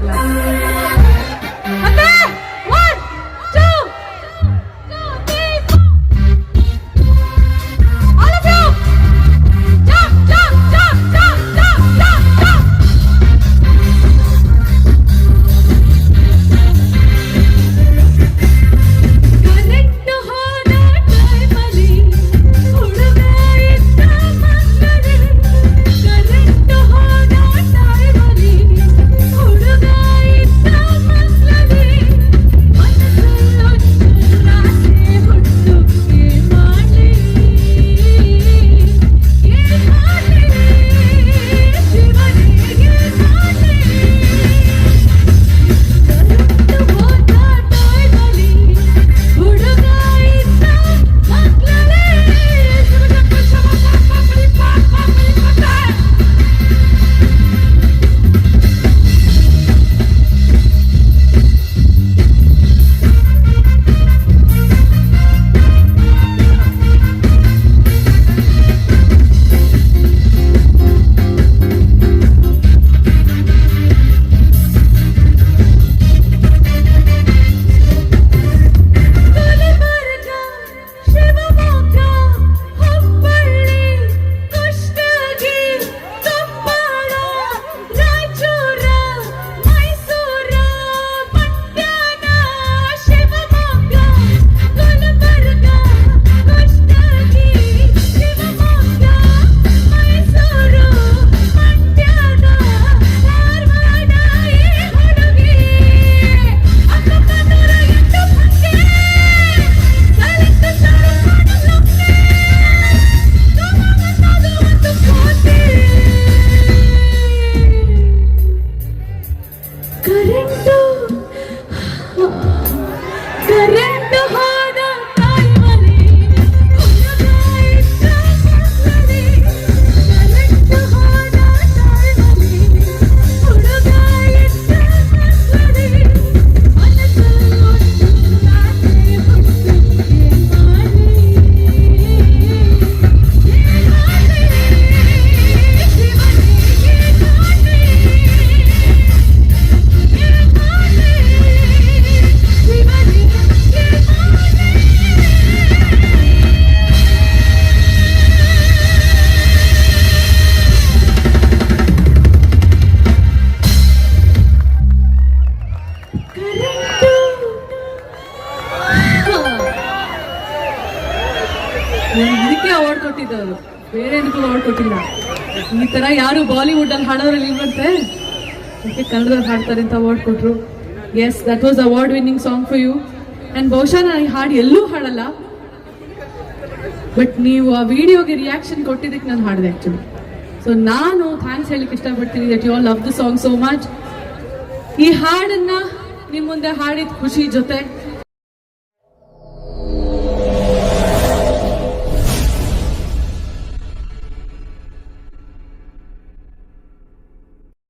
ಮಗಳ. ಇದಕ್ಕೆ ಅವಾರ್ಡ್ ಕೊಟ್ಟಿದ್ದವರು, ಬೇರೆ ಏನಕ್ಕೂ ಅವಾರ್ಡ್ ಕೊಟ್ಟಿಲ್ಲ. ಈ ತರ ಯಾರು ಬಾಲಿವುಡ್ ಅಲ್ಲಿ ಹಾಡೋದ್ರಲ್ಲಿ ಇಲ್ವಂತೆ, ಅದಕ್ಕೆ ಕನ್ನಡದಲ್ಲಿ ಹಾಡ್ತಾರೆ ಅಂತ ಅವಾರ್ಡ್ ಕೊಟ್ರು. Yes, that was award winning song for you. And ಬಹುಶಃ ನಾನು ಈ ಹಾಡು ಎಲ್ಲೂ ಹಾಡಲ್ಲ, ಬಟ್ ನೀವು ಆ ವಿಡಿಯೋಗೆ ರಿಯಾಕ್ಷನ್ ಕೊಟ್ಟಿದ್ದಕ್ಕೆ ನಾನು ಹಾಡಿದೆ ಆಕ್ಚುಲಿ. ಸೊ ನಾನು ಥ್ಯಾಂಕ್ಸ್ ಹೇಳಲಿಕ್ಕೆ ಇಷ್ಟಪಡ್ತೀನಿ that you all love the song so much. ಈ ಹಾಡನ್ನ ನಿಮ್ ಮುಂದೆ ಹಾಡಿದ ಖುಷಿ ಜೊತೆ